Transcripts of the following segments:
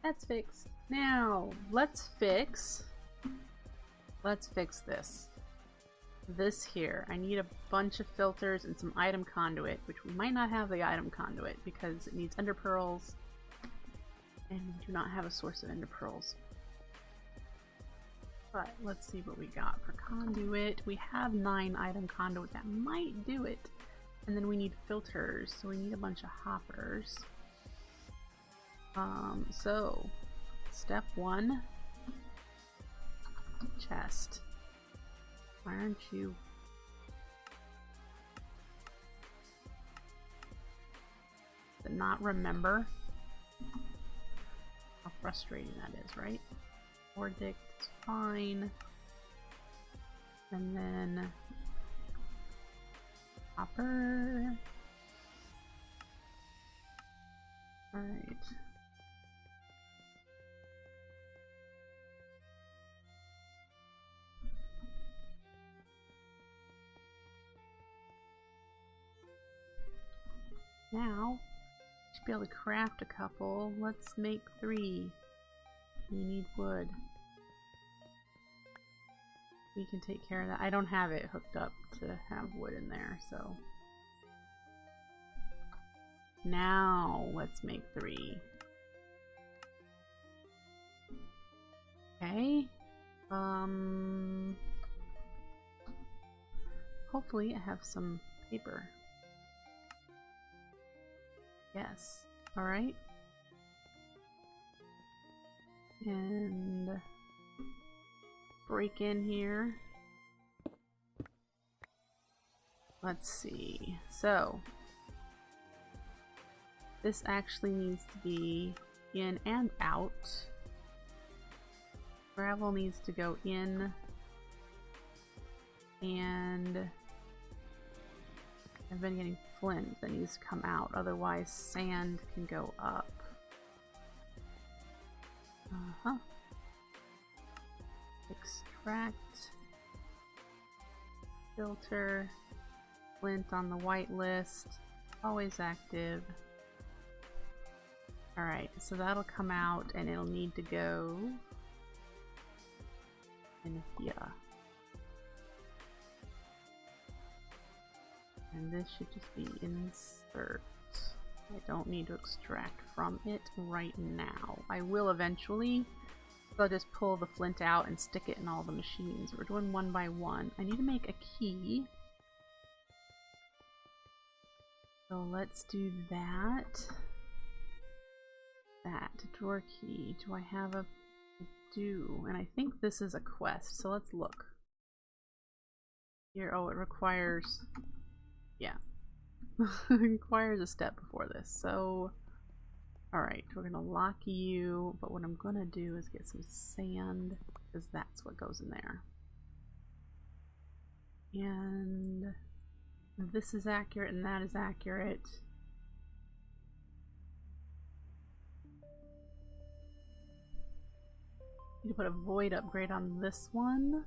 That's fixed. Now, let's fix this. This here. I need a bunch of filters and some item conduit, which we might not have the item conduit because it needs ender pearls, and we do not have a source of ender pearls. But let's see what we got for conduit. We have 9 item conduit. That might do it. And then we need filters, so we need a bunch of hoppers. So step 1, chest. Why aren't you? Did not remember? How frustrating that is, right? Ordict, it's fine. And then hopper. Alright. Now, should be able to craft a couple. Let's make 3. We need wood. We can take care of that. I don't have it hooked up to have wood in there, so. Now, let's make 3. Okay. Hopefully I have some paper. Yes. Alright. And break in here. Let's see. So this actually needs to be in and out. Gravel needs to go in, and I've been getting flint that needs to come out, otherwise sand can go up. Extract, filter, flint on the white list, always active. Alright, so that'll come out and it'll need to go in here. And this should just be insert. I don't need to extract from it right now. I will eventually. So I'll just pull the flint out and stick it in all the machines. We're doing one by one. I need to make a key. So let's do that. That drawer key. Do I have a? I do. And I think this is a quest. So let's look. Here, oh, it requires. Yeah. It requires a step before this. So, alright, we're gonna lock you, but what I'm gonna do is get some sand, because that's what goes in there. And this is accurate and that is accurate. Need to put a void upgrade on this one.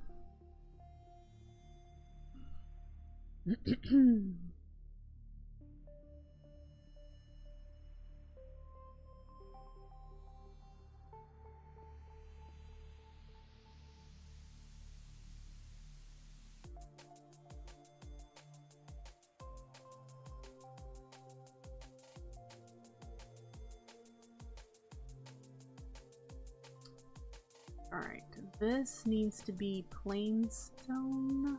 Alright, this needs to be plain stone.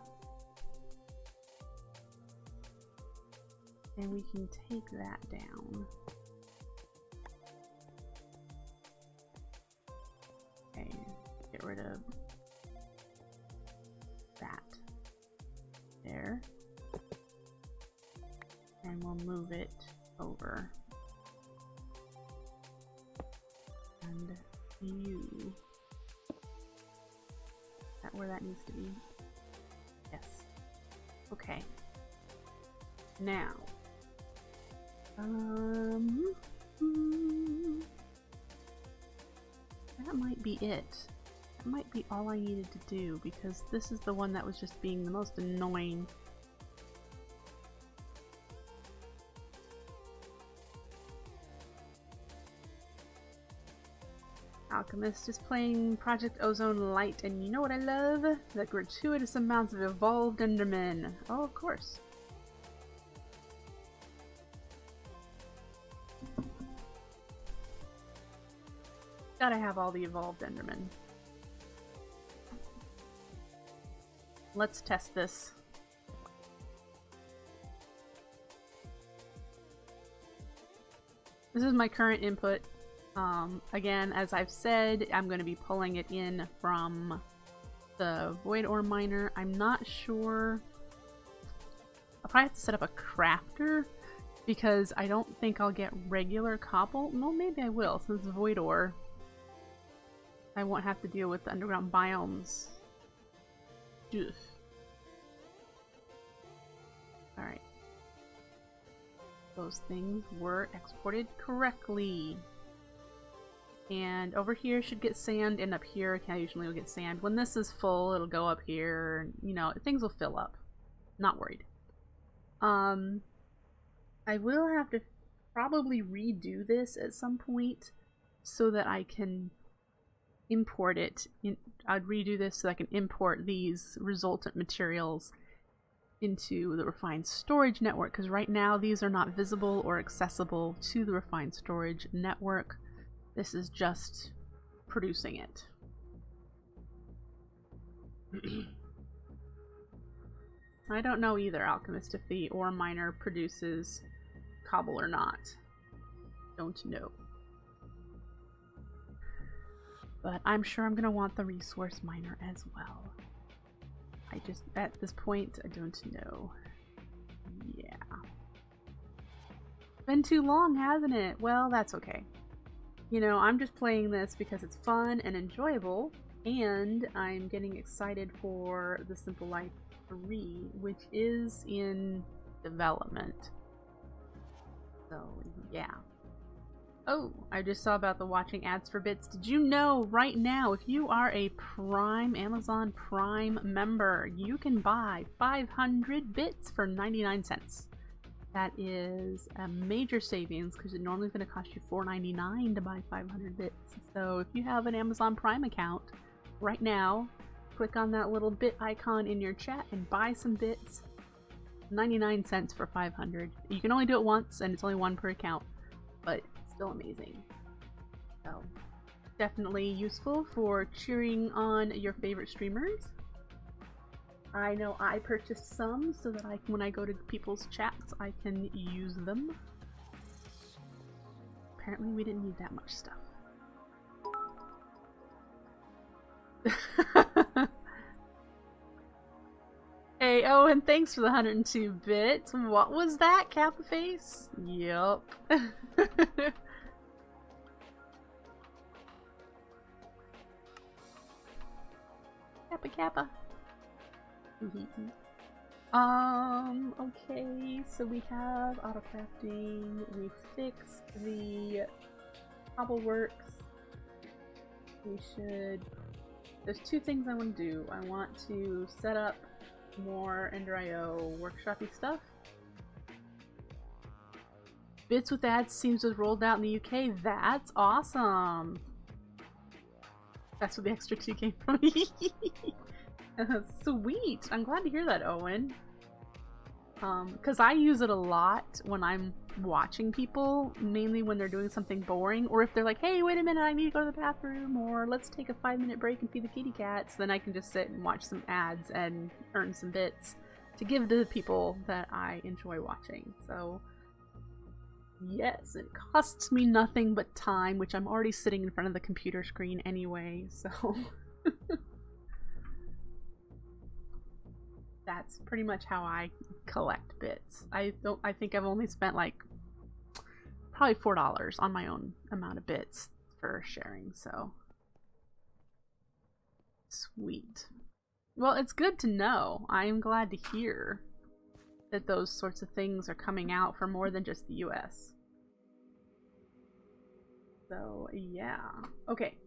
And we can take that down. Okay, get rid of that. There. And we'll move it over. And you. Is that where that needs to be? Yes. Okay. Now. That might be it. That might be all I needed to do, because this is the one that was just being the most annoying. Alchemist is playing Project Ozone Light, and you know what I love? The gratuitous amounts of evolved Endermen. Oh, of course. Gotta have all the evolved Endermen. Let's test this. This is my current input. Again, as I've said, I'm going to be pulling it in from the Void Ore Miner. I'm not sure. I'll probably have to set up a crafter because I don't think I'll get regular cobble. No, maybe I will, since it's Void Ore. I won't have to deal with the underground biomes. Ugh. Alright. Those things were exported correctly. And over here should get sand, and up here occasionally will get sand. When this is full, it'll go up here, and, you know, things will fill up. Not worried. I will have to probably redo this at some point so that I can import it. I'd redo this so I can import these resultant materials into the refined storage network, because right now these are not visible or accessible to the refined storage network. This is just producing it. I don't know either, Alchemist, if the ore miner produces cobble or not. Don't know. But I'm sure I'm gonna want the resource miner as well. I just, at this point, I don't know. Yeah. Been too long, hasn't it? Well, that's okay. You know, I'm just playing this because it's fun and enjoyable, and I'm getting excited for the Simple Life 3, which is in development. So, yeah. Oh, I just saw about the watching ads for bits. Did you know right now, if you are a Prime, Amazon Prime member, you can buy 500 bits for 99 cents. That is a major savings because it normally is going to cost you $4.99 to buy 500 bits. So if you have an Amazon Prime account right now, click on that little bit icon in your chat and buy some bits. 99 cents for 500. You can only do it once and it's only one per account, but it's still amazing. So definitely useful for cheering on your favorite streamers. I know I purchased some so that when I go to people's chats, I can use them. Apparently we didn't need that much stuff. Hey, oh, and thanks for the 102 bits. What was that, Kappa Face? Yup. Kappa Kappa. Okay, so we have auto crafting, we fixed the cobble works. We should, there's two things I want to do. I want to set up more Ender.io workshopy stuff. Bits with ads seems to have rolled out in the UK. That's awesome. That's where the extra 2 came from. Sweet! I'm glad to hear that, Owen. Because I use it a lot when I'm watching people, mainly when they're doing something boring, or if they're like, hey, wait a minute, I need to go to the bathroom, or let's take a 5-minute break and feed the kitty cats, then I can just sit and watch some ads and earn some bits to give to the people that I enjoy watching. So, yes, it costs me nothing but time, which I'm already sitting in front of the computer screen anyway, so... That's pretty much how I collect bits. I think I've only spent like probably $4 on my own amount of bits for sharing, so sweet. Well, it's good to know. I'm glad to hear that those sorts of things are coming out for more than just the US. So, yeah. Okay.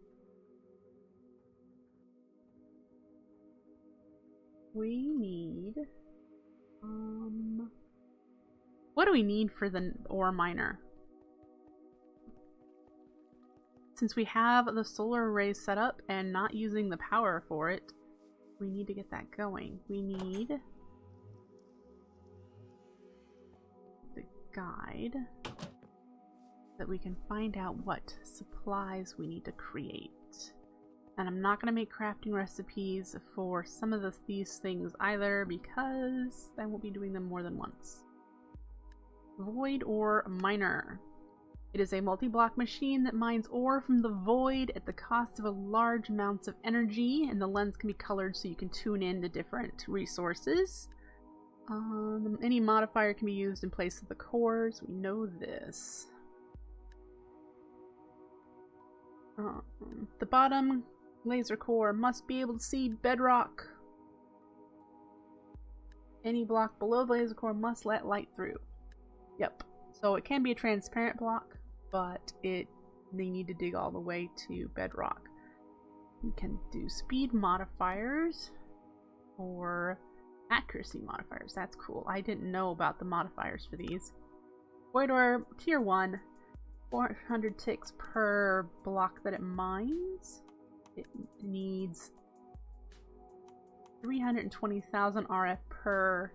We need, what do we need for the ore miner? since we have the solar array set up and not using the power for it, we need to get that going. We need the guide that we can find out what supplies we need to create. And I'm not going to make crafting recipes for some of these things either because I won't be doing them more than once. Void ore miner. It is a multi-block machine that mines ore from the void at the cost of a large amounts of energy, and the lens can be colored so you can tune in to different resources. Any modifier can be used in place of the cores. We know this. The bottom laser core must be able to see bedrock. Any block below the laser core must let light through. Yep. So it can be a transparent block, but they need to dig all the way to bedrock. You can do speed modifiers or accuracy modifiers. That's cool. I didn't know about the modifiers for these. Void ore tier 1, 400 ticks per block that it mines. It needs 320,000 RF per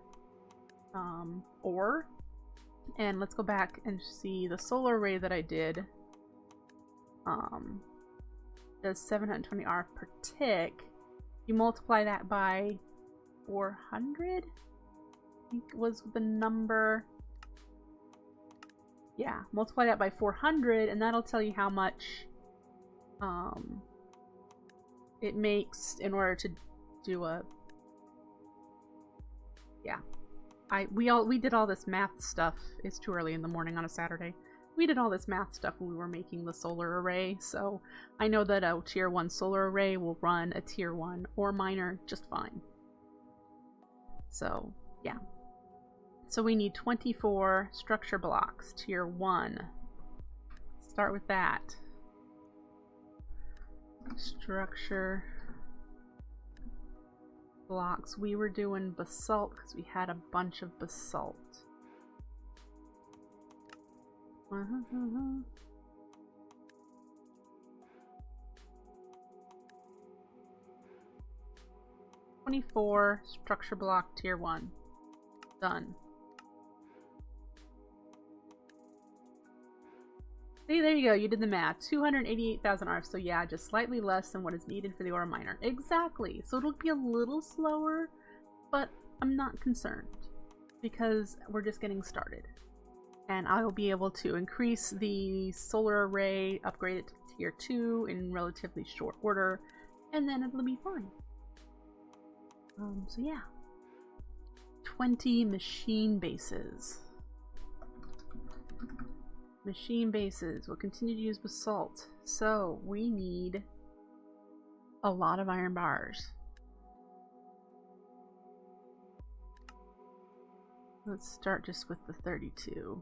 ore. And let's go back and see the solar array that I did. Does 720 RF per tick. You multiply that by 400? I think was the number. Yeah, multiply that by 400 and that'll tell you how much it makes in order to do a... Yeah. We did all this math stuff. It's too early in the morning on a Saturday. We did all this math stuff when we were making the solar array, so I know that a tier 1 solar array will run a tier 1 ore miner just fine. So, yeah. So we need 24 structure blocks, tier 1. Start with that. Structure blocks. We were doing basalt because we had a bunch of basalt. 24 structure block tier 1. Done. See, there you go. You did the math. 288,000 RF. So yeah, just slightly less than what is needed for the ore miner. Exactly. So it'll be a little slower, but I'm not concerned because we're just getting started. And I'll be able to increase the solar array, upgrade it to tier 2 in relatively short order, and then it'll be fine. So yeah. 20 machine bases. Machine bases will continue to use basalt, so we need a lot of iron bars. Let's start just with the 32.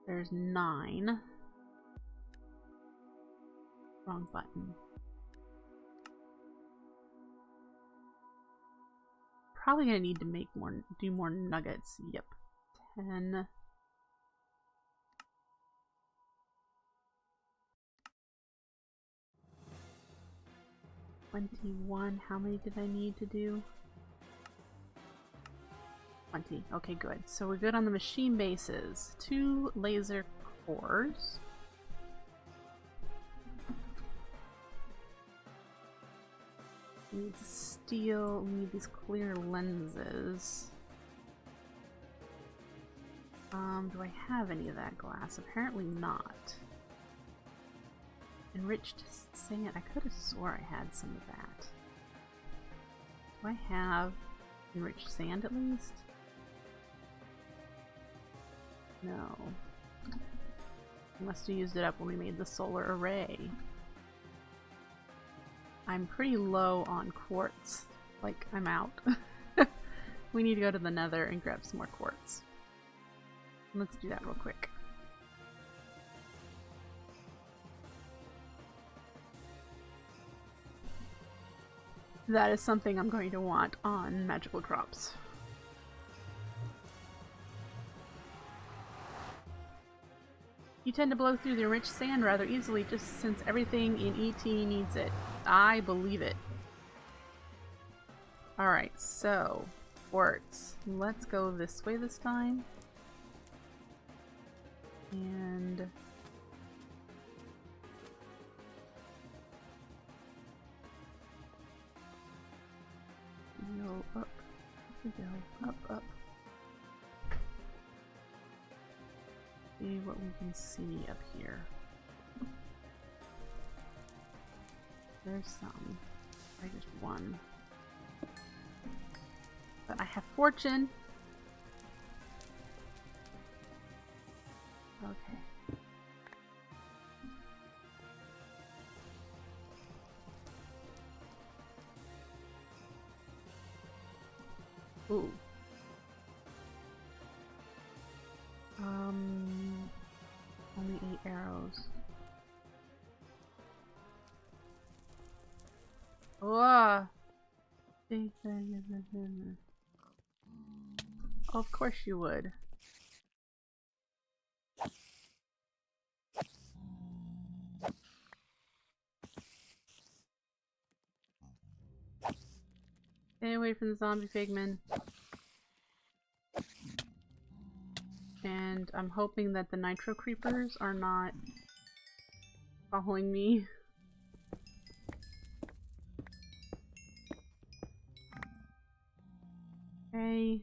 There's 9. Wrong button. Probably gonna need to make do more nuggets. Yep. 10. 21. How many did I need to do? 20. Okay, good. So we're good on the machine bases. 2 laser cores. We need steel. We need these clear lenses. Do I have any of that glass? Apparently not. Enriched sand. I could have swore I had some of that. Do I have enriched sand at least? No. I must have used it up when we made the solar array. I'm pretty low on quartz. Like, I'm out. We need to go to the nether and grab some more quartz. Let's do that real quick. That is something I'm going to want on magical crops. You tend to blow through the rich sand rather easily just since everything in ET needs it. I believe it. Alright, so quartz. Let's go this way this time. And go up. We go up. See what we can see up here. There's some. I just one. But I have fortune. Okay. Ooh. Only 8 arrows. Whoa! Oh, of course you would. Stay away from the zombie pigmen. And I'm hoping that the nitro creepers are not following me. Okay.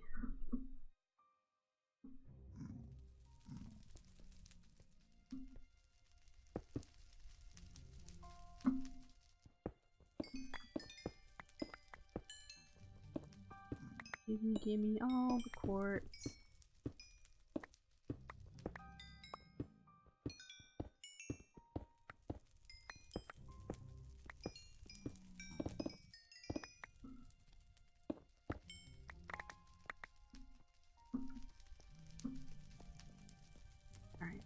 Give me all the quartz. Alright.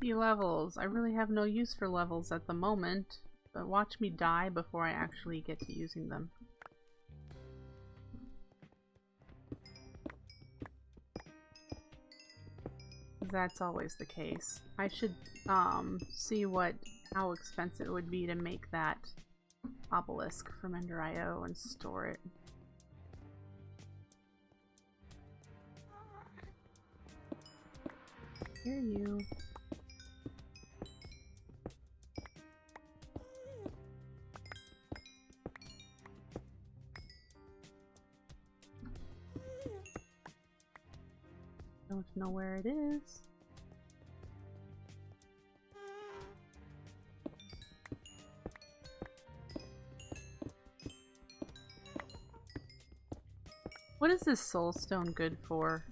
Levels. I really have no use for levels at the moment, but watch me die before I actually get to using them. That's always the case. I should see how expensive it would be to make that obelisk from Ender.io and store it. Here you. Don't know where it is. What is this soul stone good for?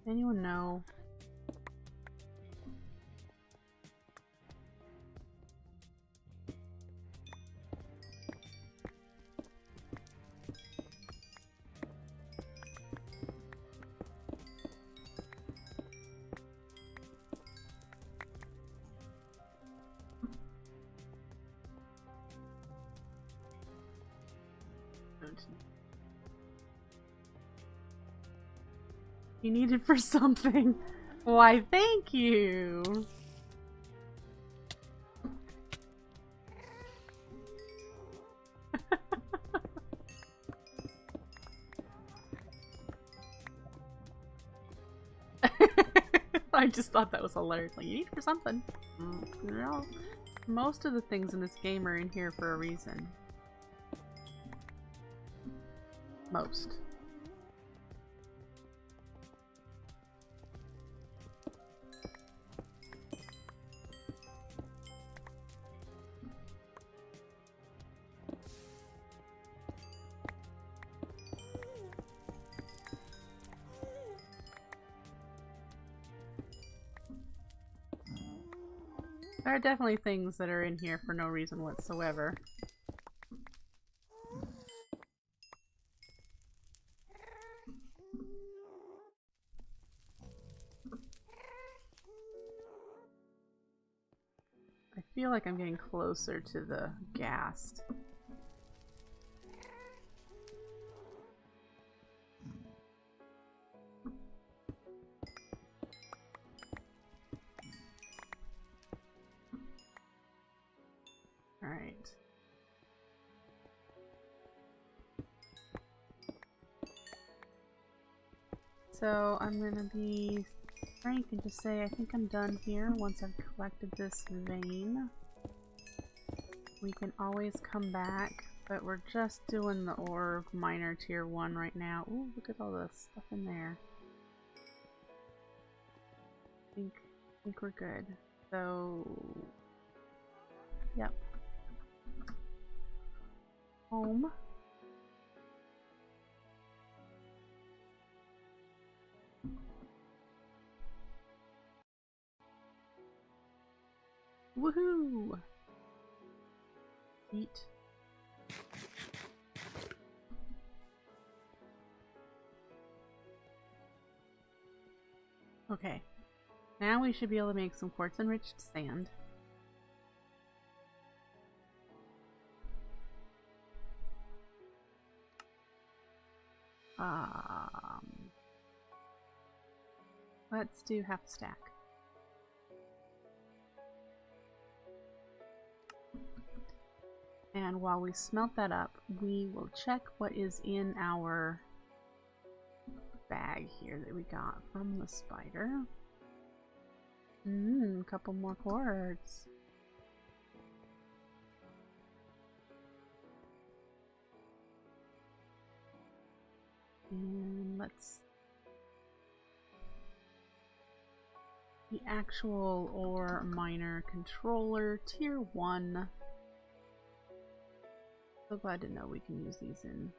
Anyone know? You need it for something. Why, thank you! I just thought that was hilarious. Like, you need it for something. You know, most of the things in this game are in here for a reason. Most. There are definitely things that are in here for no reason whatsoever. feel like I'm getting closer to the ghast. All right. So I'm gonna be frank and just say I think I'm done here once I've collected this vein. We can always come back, but we're just doing the ore miner tier 1 right now. Ooh, look at all the stuff in there. I think we're good. So, yep. Home. Woohoo! Eat. Okay. Now we should be able to make some quartz enriched sand. Let's do half a stack. And while we smelt that up, we will check what is in our bag here that we got from the spider. A couple more quartz. And let's... The actual ore miner controller, tier 1. So glad to know we can use these in.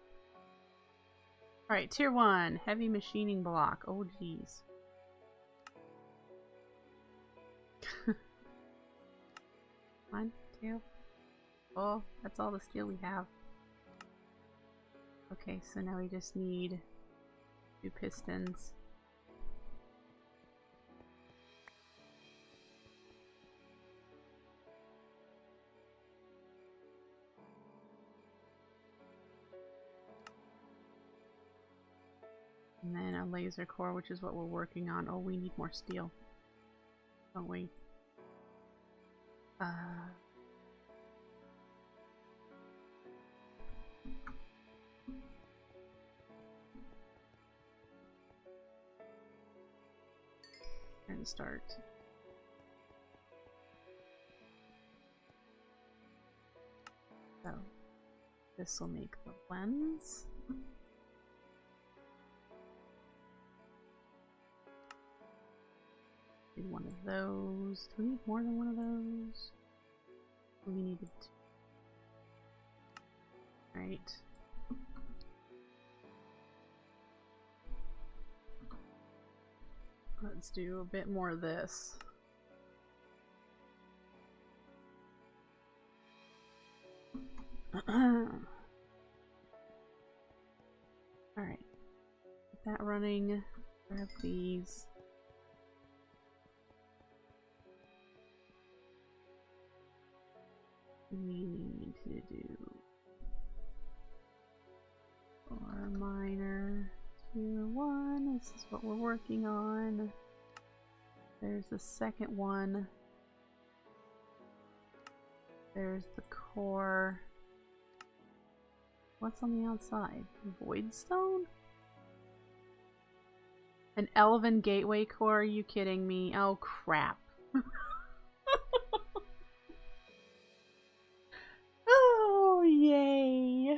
Alright, tier 1, heavy machining block. Oh geez. 1, 2. Oh, that's all the steel we have. Okay, so now we just need 2 pistons. And then a laser core, which is what we're working on. Oh, we need more steel. Don't we? And start. So, this will make the lens. Need one of those. Do we need more than one of those? We needed two. Right. Let's do a bit more of this. Alright. Get that running. Grab these. We need to do ore miner tier 1. This is what we're working on. There's the second one. There's the core. What's on the outside? Void stone? An elven gateway core? Are you kidding me? Oh crap. Oh, yay.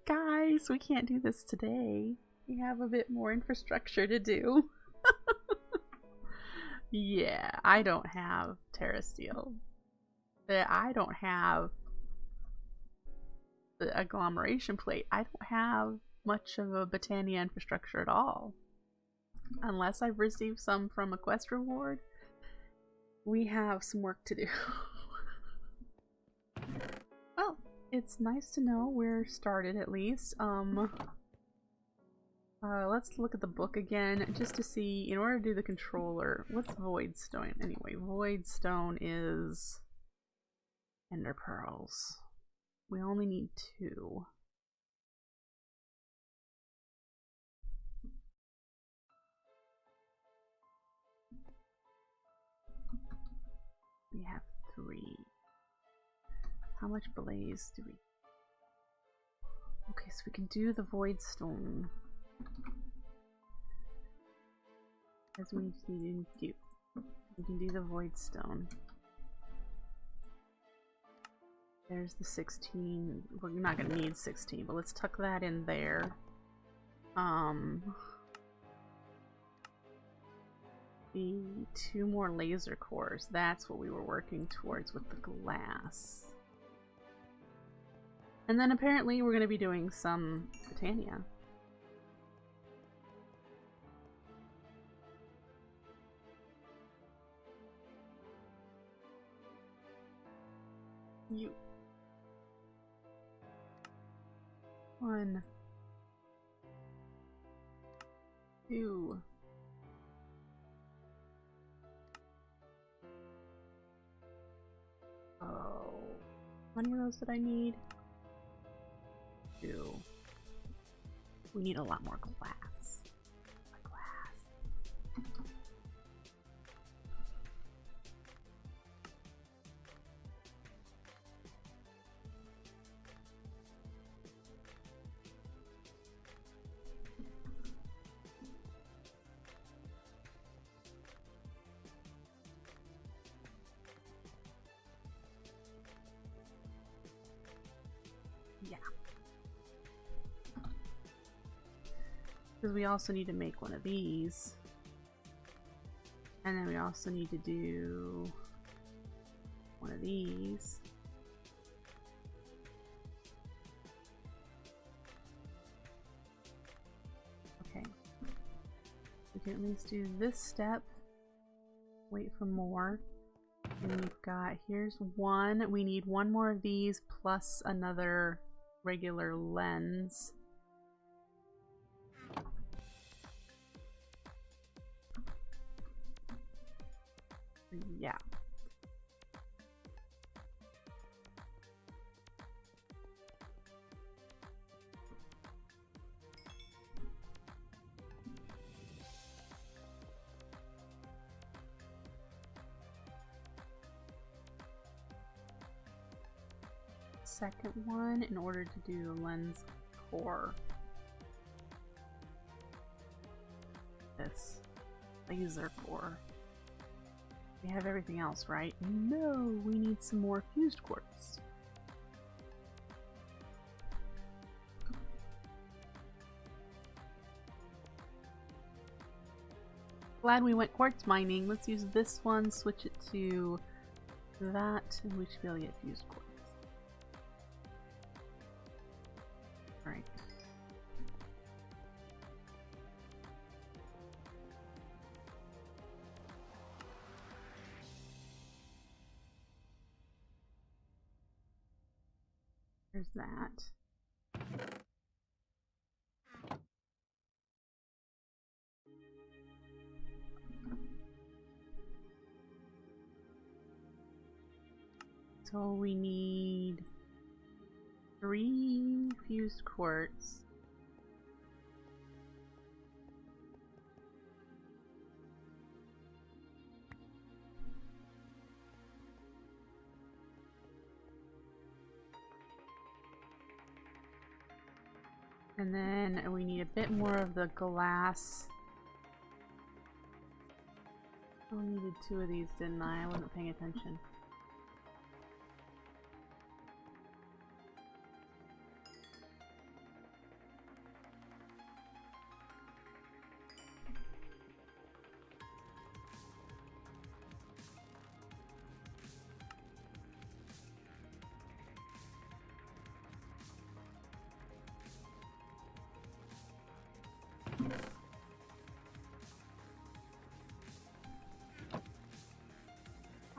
Guys, we can't do this today. We have a bit more infrastructure to do. Yeah, I don't have Terra Steel. I don't have the agglomeration plate. I don't have much of a Botania infrastructure at all. Unless I've received some from a quest reward, we have some work to do. Well, it's nice to know we're started at least. Let's look at the book again, just to see, in order to do the controller, what's void stone anyway? Void stone is ender pearls. We only need 2. We have 3. How much blaze do we... Okay, so we can do the void stone. As we need to do. We can do the void stone. There's the 16. We're not gonna need 16, but let's tuck that in there. The 2 more laser cores. That's what we were working towards with the glass. And then apparently we're gonna be doing some Titania. You. 1, 2. Oh. How many of those did I need? 2. We need a lot more glass. Yeah. Because we also need to make one of these. And then we also need to do one of these. Okay. We can at least do this step. Wait for more. And we've got, here's 1. We need 1 more of these plus another regular lens. Yeah. Second one in order to do the lens core. This laser core. We have everything else, right? No, we need some more fused quartz. Glad we went quartz mining. Let's use this one, switch it to that, and we should be able to get fused quartz. Alright. There's that. So we need 3 fused quartz. And then we need a bit more of the glass. I needed 2 of these, didn't I? I wasn't paying attention.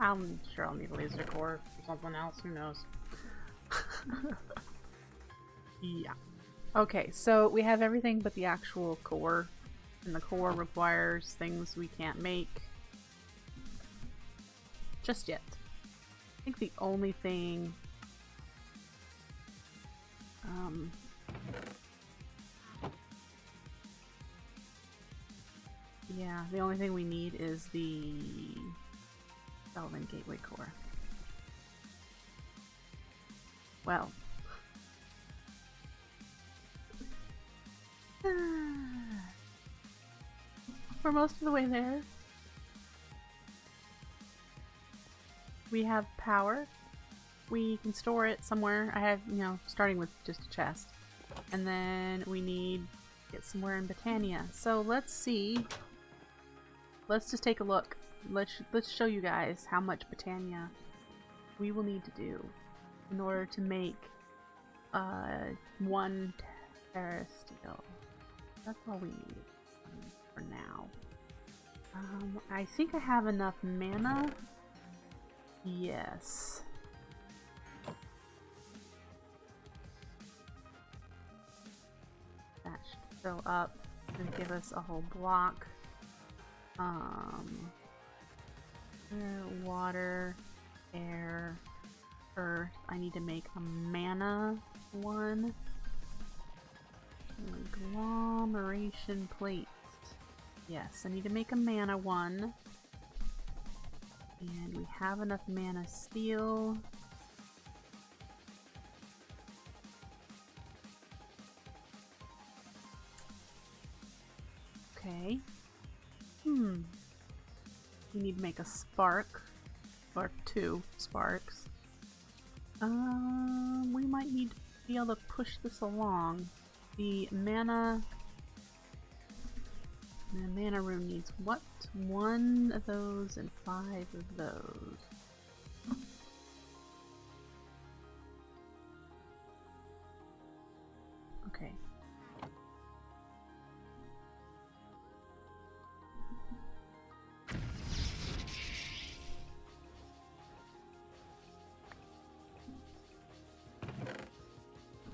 I'm sure I'll need a laser core for something else, who knows. Yeah. Okay, so we have everything but the actual core, and the core requires things we can't make just yet. I think the only thing yeah, the only thing we need is the Relevant Gateway core. Well. We're most of the way there. We have power. We can store it somewhere. I have, you know, starting with just a chest. And then we need to get somewhere in Britannia. So let's see. Let's just take a look. Let's show you guys how much Britannia we will need to do in order to make 1 terrasteel. That's all we need for now. I think I have enough mana. Yes. That should fill up and give us a whole block. Water, air, earth. I need to make a mana one. Agglomeration plate. Yes, I need to make a mana one. And we have enough mana steel. Okay. We need to make a spark. Or 2 sparks. We might need to be able to push this along. The mana rune needs what? 1 of those and 5 of those. Okay.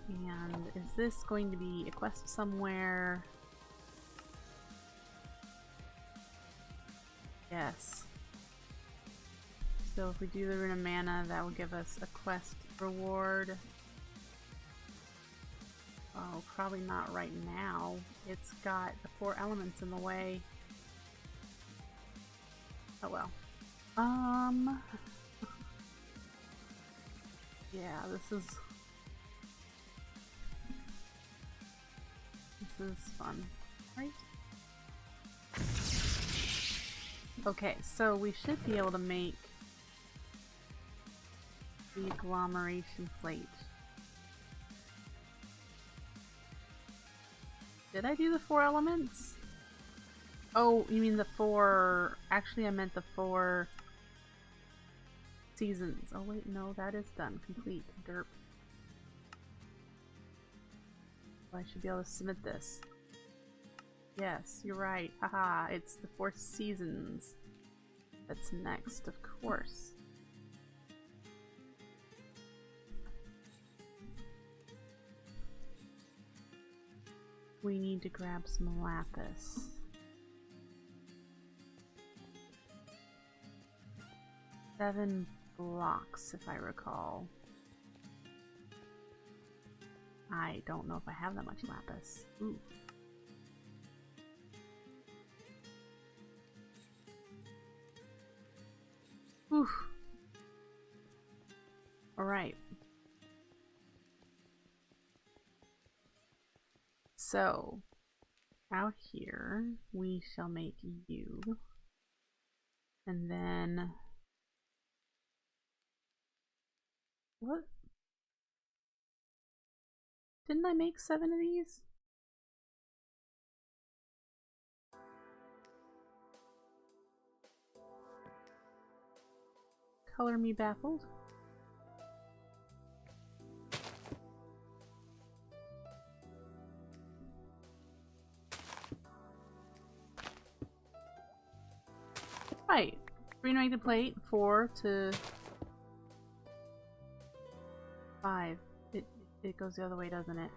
And is this going to be a quest somewhere? Yes. So if we do the Rune of Mana, that will give us a quest reward. Oh, probably not right now. It's got the 4 elements in the way. Oh well. Yeah, this is fun, right? Okay, so we should be able to make the agglomeration plate. Did I do the 4 elements? Oh, you mean the 4... Actually, I meant the 4 seasons. Oh wait, no, that is done. Complete. Derp. I should be able to submit this. Yes, you're right. Haha, it's the 4 seasons. That's next, of course. We need to grab some lapis. Seven blocks, if I recall. I don't know if I have that much lapis. Ooh. Oof. Alright. So, out here, we shall make you. And then... What? Didn't I make 7 of these? Color me baffled. Right. 3 to make the plate, 4 to 5. It goes the other way, doesn't it?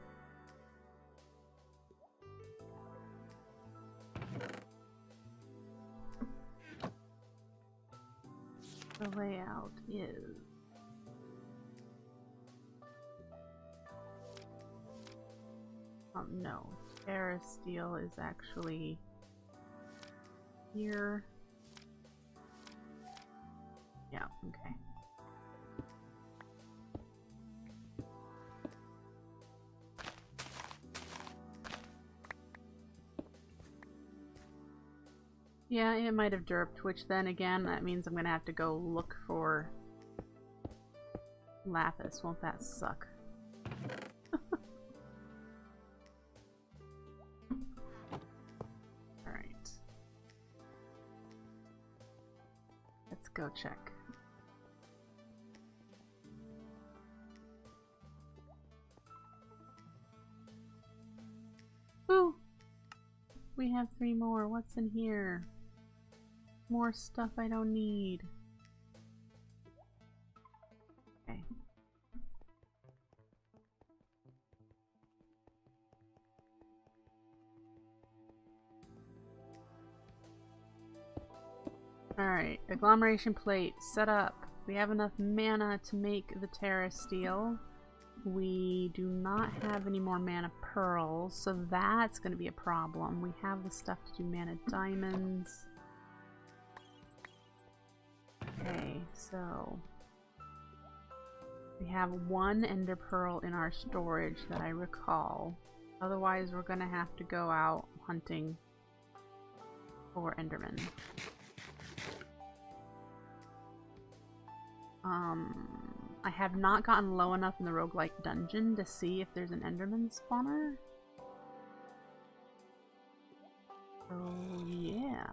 the layout is. No, terra steel is actually here. Yeah, okay. Yeah, it might have derped, which then again, that means I'm gonna have to go look for lapis. Won't that suck? Alright. Let's go check. Woo! We have 3 more. What's in here? More stuff I don't need. Okay. Alright, agglomeration plate set up. We have enough mana to make the terra steel. We do not have any more mana pearls, so that's going to be a problem. We have the stuff to do mana diamonds. Okay, so we have 1 ender pearl in our storage that I recall. Otherwise, we're going to have to go out hunting for endermen. I have not gotten low enough in the roguelike dungeon to see if there's an enderman spawner. Oh yeah.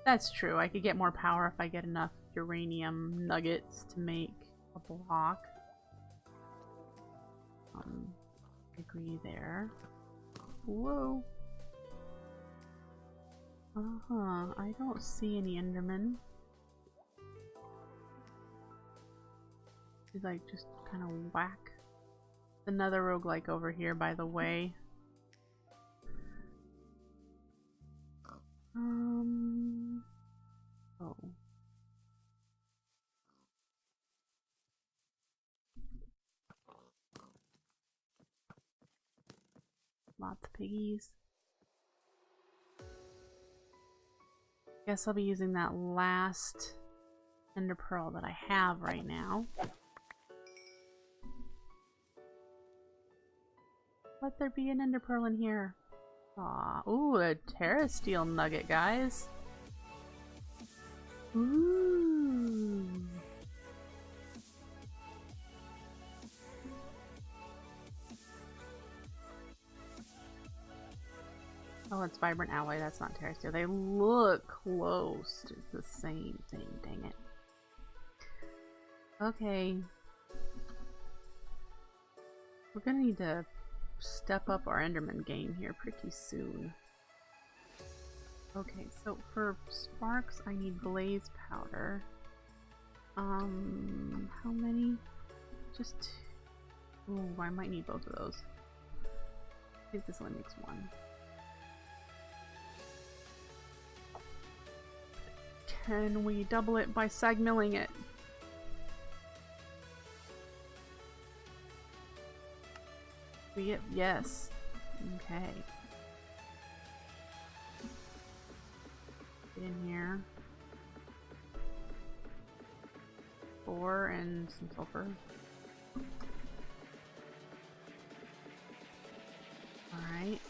That's true. I could get more power if I get enough uranium nuggets to make a block. Agree there. Whoa. I don't see any endermen. He's like just kind of whack. Another roguelike over here, by the way. Oh. Lots of piggies. Guess I'll be using that last ender pearl that I have right now. Let there be an ender pearl in here. Aw, ooh, a terra steel nugget, guys. Ooh. Oh, it's vibrant alloy. That's not terra steel. They look close. It's the same thing. Dang it. Okay. We're gonna need to step up our enderman game here pretty soon. Okay, so for sparks I need blaze powder. How many? Just two. Ooh, I might need both of those. I think this only makes 1. Can we double it by sag milling it? We get yes. Okay. Get in here. 4 and some sulfur. Alright.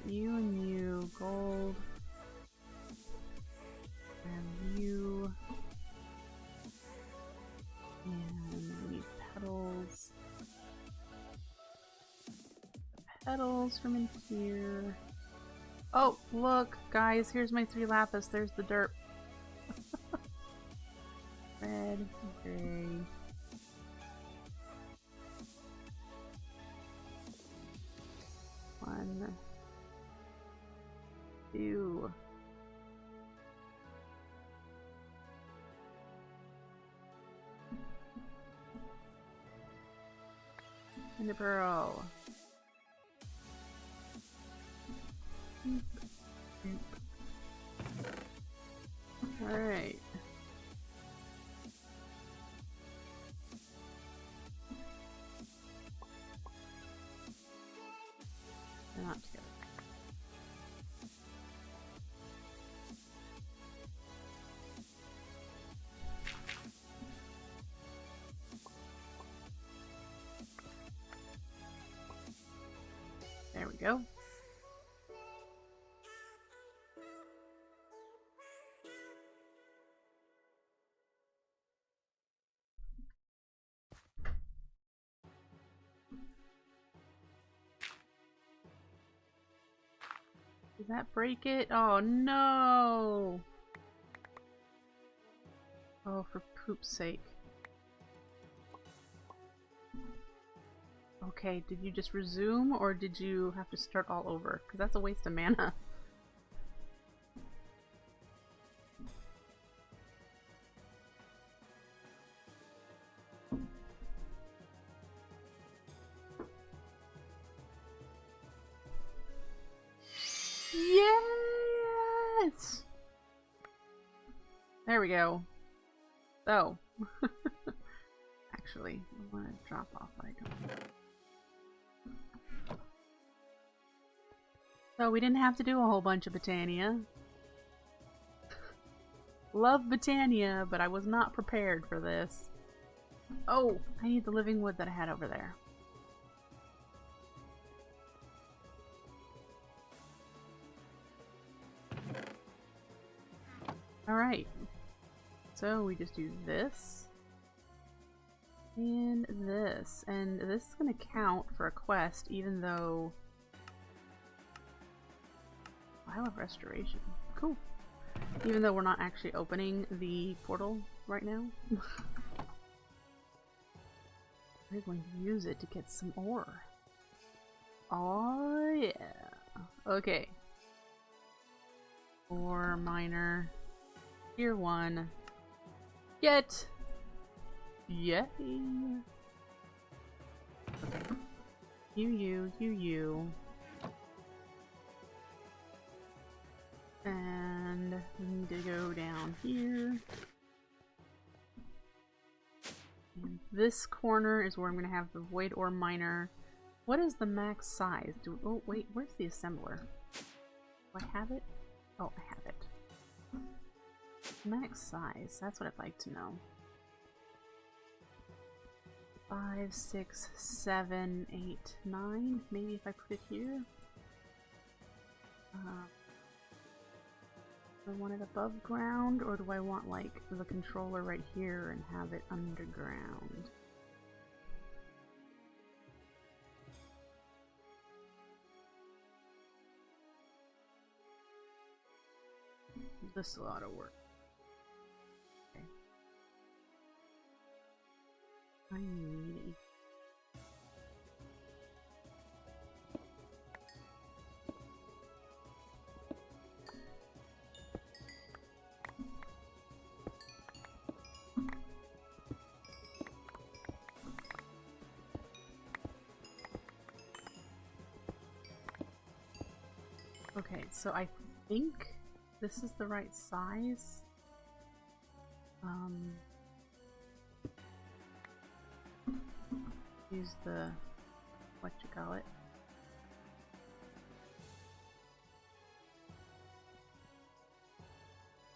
You and you, gold. And you. And we need petals. Petals from in here. Oh, look, guys, here's my 3 lapis. There's the derp. Red, gray. One, 2. And a pearl. Alright. They're not together. There we go. Does that break it? Oh no! Oh, for poop's sake. Okay, did you just resume or did you have to start all over? Because that's a waste of mana. Yes! There we go. So, actually, I want to drop off what I don't. So we didn't have to do a whole bunch of Botania. Love Botania, but I was not prepared for this. Oh, I need the living wood that I had over there. Alright. So we just do this. And this. And this is going to count for a quest, even though... I love restoration. Cool. Even though we're not actually opening the portal right now. We're going to use it to get some ore. Oh yeah. Okay. Ore miner. Tier 1. Get! Yay! Okay. You. And we need to go down here. And this corner is where I'm going to have the void ore miner. What is the max size? Oh wait, where's the assembler? Do I have it? Oh, I have it. Max size, that's what I'd like to know. 5, 6, 7, 8, 9. Maybe if I put it here. Do I want it above ground, or do I want like the controller right here and have it underground? This ought to work. Okay. I need Okay, so I think this is the right size. Use the what you call it.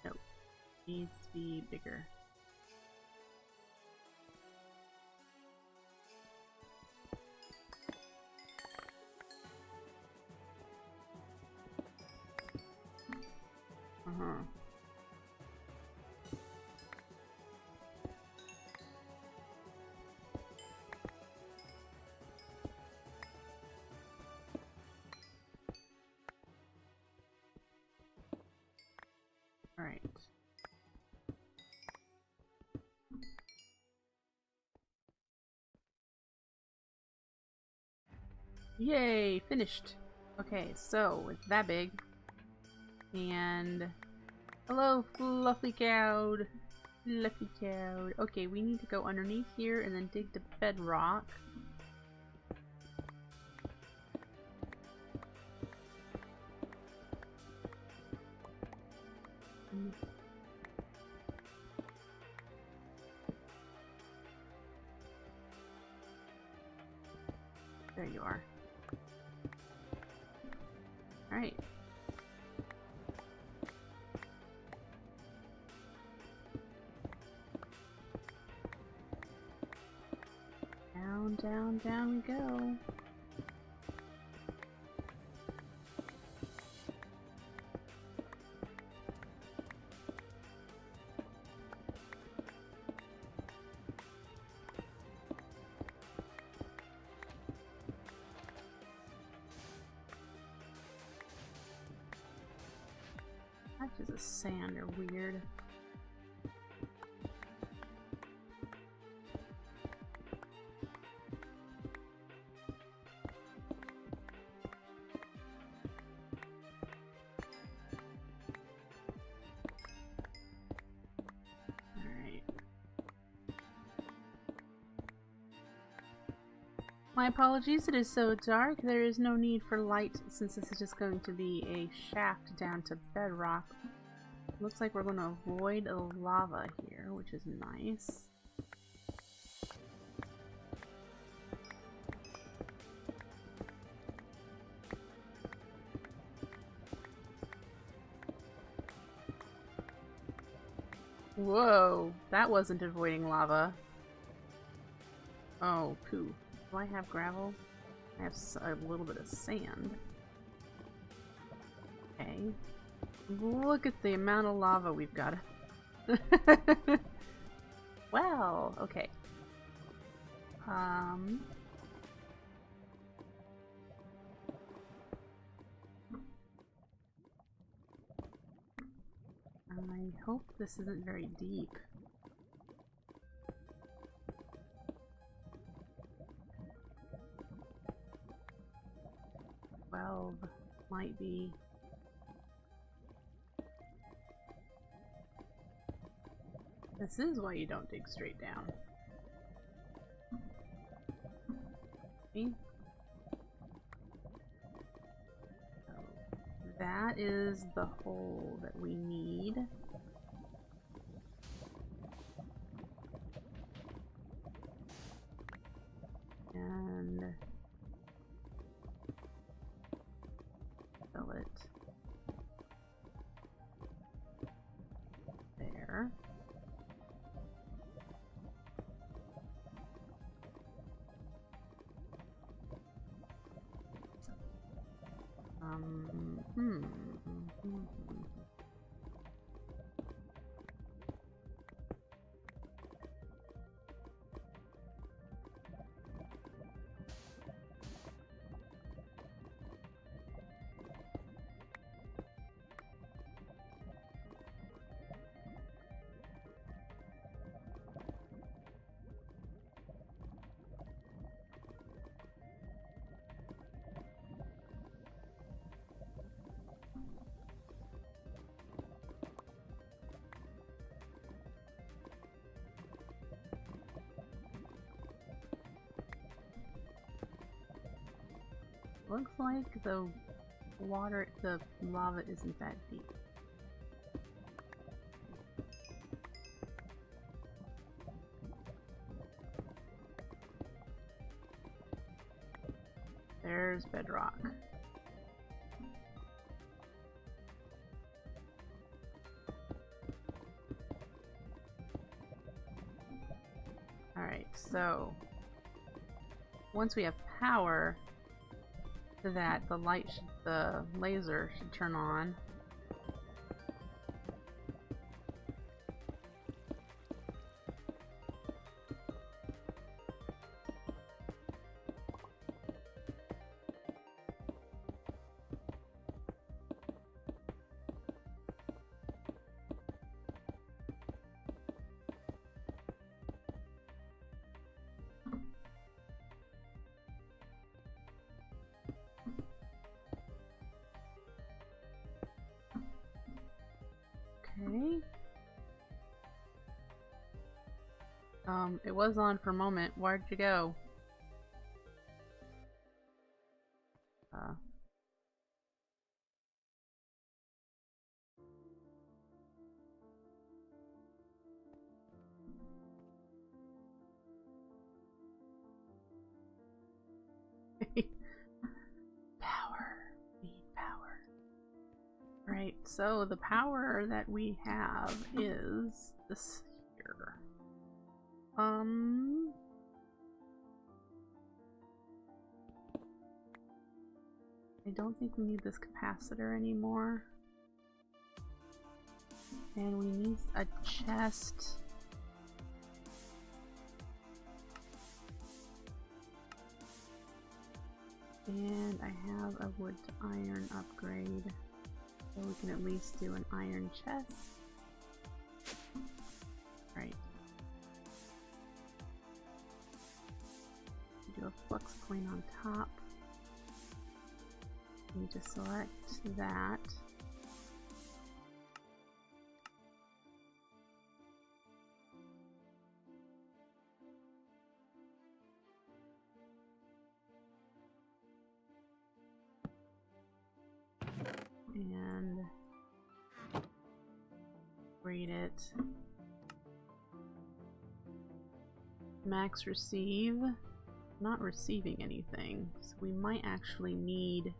Nope, needs to be bigger. Alright. Yay! Finished! Okay, so it's that big. And hello, fluffy cow. Fluffy cow. Okay, we need to go underneath here and then dig the bedrock. There you are. Alright. Down, down, down we go. Patches of sand are weird. My apologies, it is so dark. There is no need for light since this is just going to be a shaft down to bedrock. Looks like we're going to avoid the lava here, which is nice. Whoa, that wasn't avoiding lava. Oh, poo. Do I have gravel? I have a little bit of sand. Okay. Look at the amount of lava we've got. Well, okay. I hope this isn't very deep. 12 might be. This is why you don't dig straight down. Okay. So that is the hole that we need. And fill it there. Looks like the lava isn't that deep. There's bedrock. Alright, so once we have power, that the laser should turn on. Okay. It was on for a moment. Where'd you go? so the power that we have is this here. I don't think we need this capacitor anymore. And we need a chest. And I have a wood to iron upgrade. So we can at least do an iron chest. Right. Do a flux point on top. Need to select that. And read it. Max receive. Not receiving anything, so we might actually need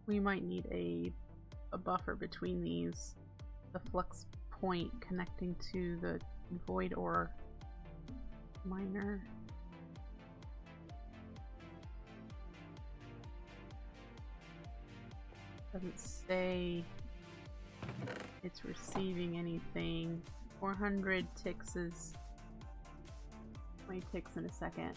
we might need a buffer between these. The flux point connecting to the void ore miner. Doesn't say it's receiving anything. 400 ticks is 20 ticks in a second.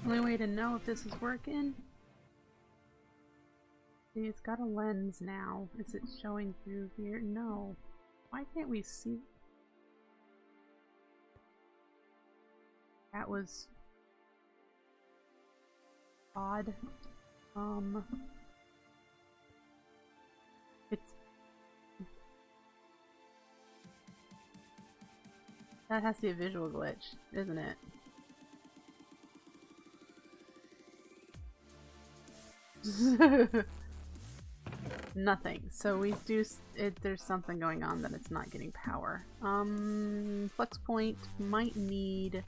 Only way to know if this is working. See, it's got a lens now. Is it showing through here? No. Why can't we see? That was odd. That has to be a visual glitch, isn't it? Nothing. So we do. There's something going on that it's not getting power. Flux point might need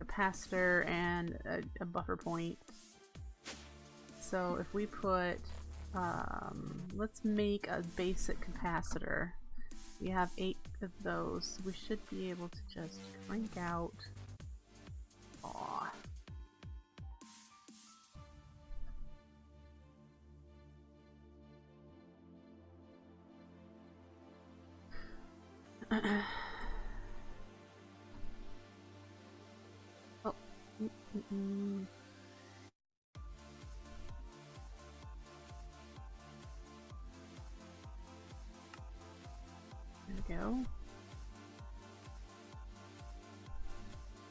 a capacitor and a buffer point. So if we put, let's make a basic capacitor. We have 8 of those. We should be able to just crank out. Aw. Oh. There we go.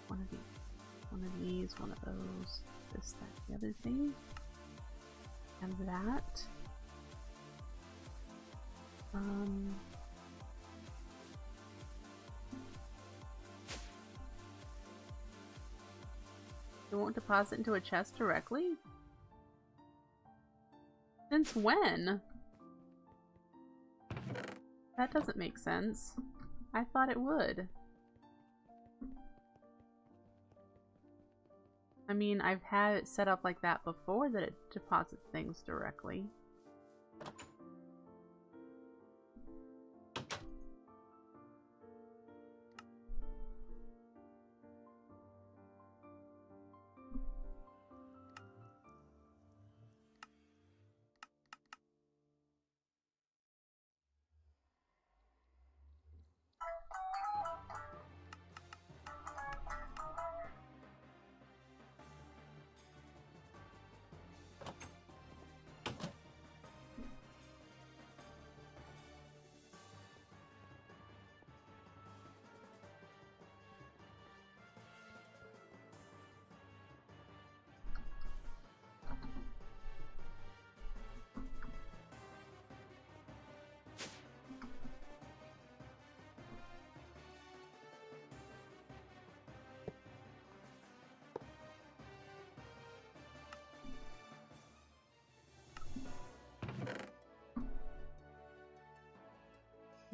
One of these, one of those, this, that, the other thing, and that. It won't deposit into a chest directly? Since when? That doesn't make sense. I thought it would. I mean, I've had it set up like that before, that it deposits things directly.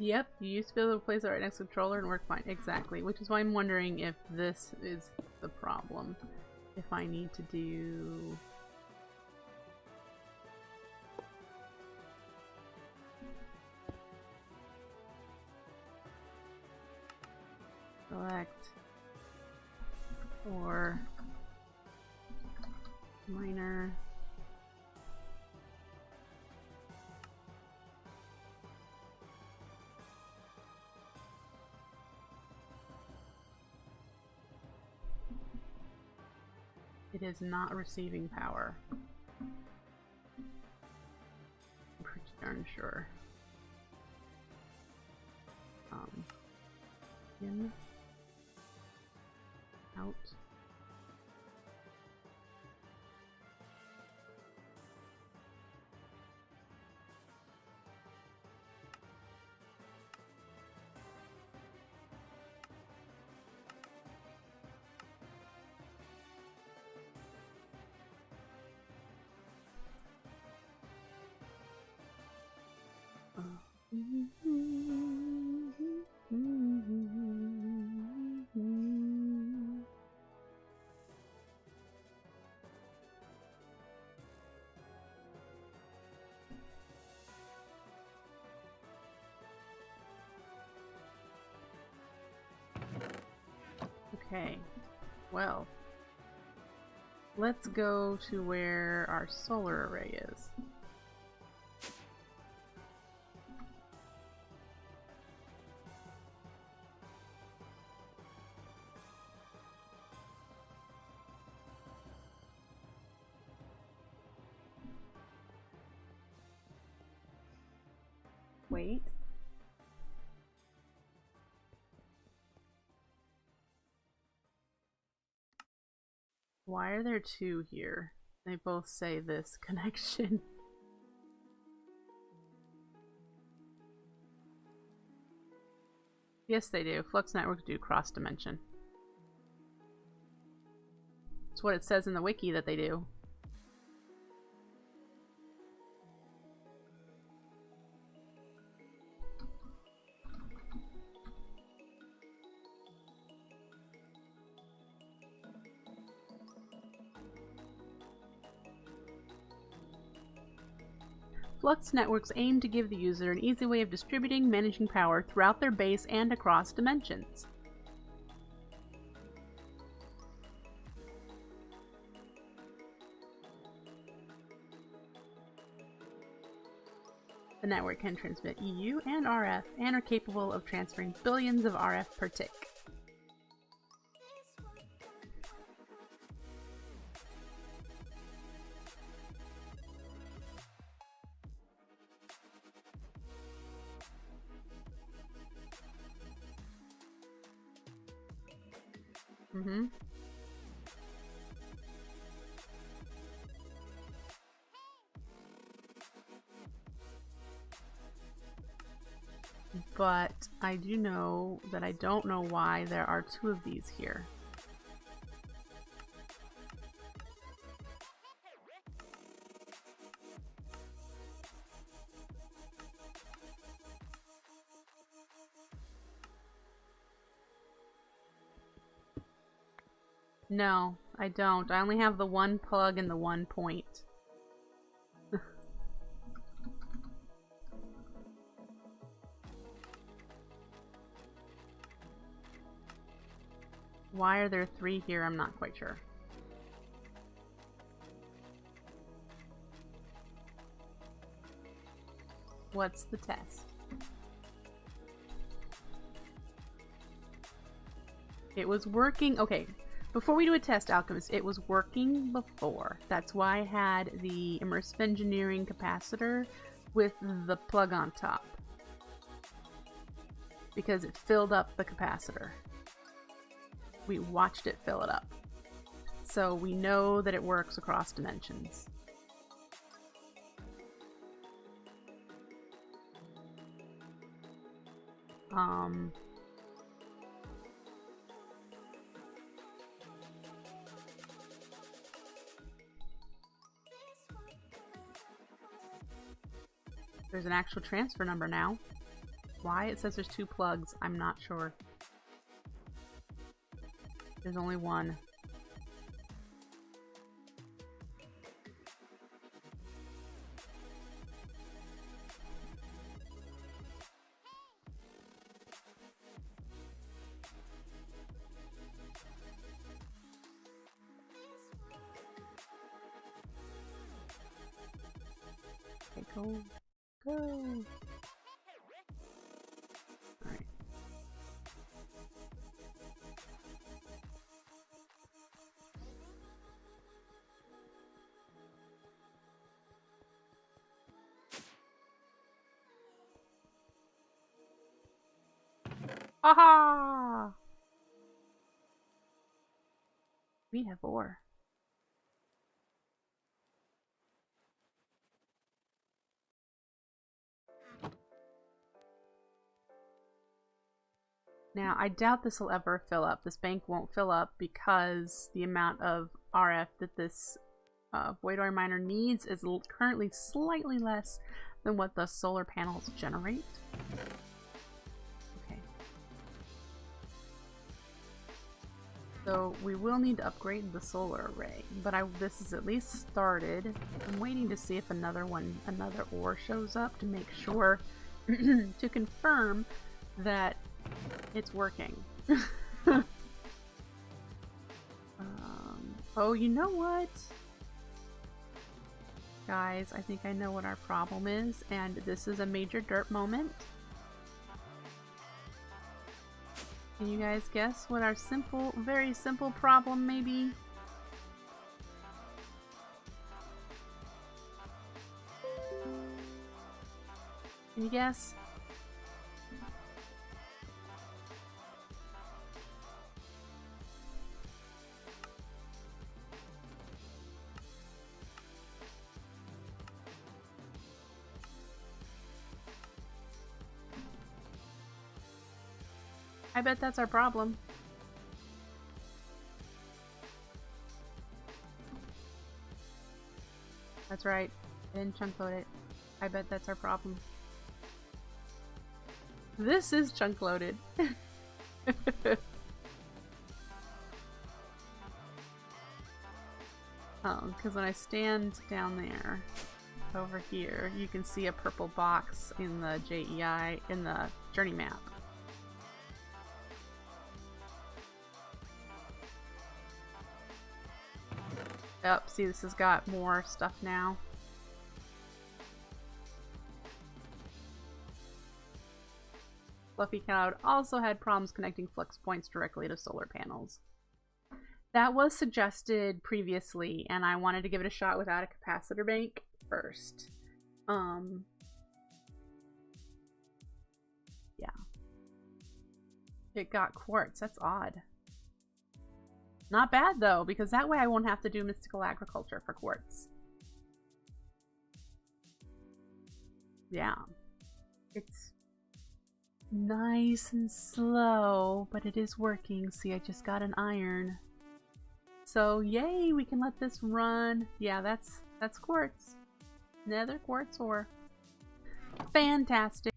Yep, you used to be able to place it right next to the controller and work fine. Exactly, which is why I'm wondering if this is the problem. If I need to do... select or minor. It is not receiving power. I'm pretty darn sure. In, out. Okay, well, let's go to where our solar array is. Wait. Why are there two here? They both say this connection. Yes, they do. Flux networks do cross dimension. It's what it says in the wiki that they do. Flux networks aim to give the user an easy way of distributing, managing power throughout their base and across dimensions. The network can transmit EU and RF and are capable of transferring billions of RF per tick. Mm-hmm. But I do know that I don't know why there are two of these here. No, I don't. I only have the one plug and the one point. Why are there three here? I'm not quite sure. What's the test? It was working. Okay, before we do a test, Alchemist, it was working before. That's why I had the immersive engineering capacitor with the plug on top. Because it filled up the capacitor. We watched it fill it up. So we know that it works across dimensions. There's an actual transfer number now. Why it says there's 2 plugs, I'm not sure. There's only one. Okay, go. Go! Alright. Aha! We have ore. Now, I doubt this will ever fill up. This bank won't fill up because the amount of RF that this void ore miner needs is currently slightly less than what the solar panels generate. Okay. So we will need to upgrade the solar array, but this is at least started. I'm waiting to see if another ore shows up to make sure to confirm that it's working. Oh, you know what? Guys, I think I know what our problem is, and this is a major derp moment. Can you guys guess what our very simple problem may be? Can you guess? I bet that's our problem. That's right. I didn't chunk load it. I bet that's our problem. This is chunk loaded. Oh, because when I stand down there, over here, you can see a purple box in the JEI, in the journey map. Yep, see, this has got more stuff now. Fluffy Cloud also had problems connecting flux points directly to solar panels. That was suggested previously, and I wanted to give it a shot without a capacitor bank first. Yeah. It got quartz. That's odd. Not bad though, because that way I won't have to do mystical agriculture for quartz. Yeah. It's nice and slow, but it is working. See, I just got an iron. So yay, we can let this run. Yeah, that's quartz. Nether quartz ore. Fantastic.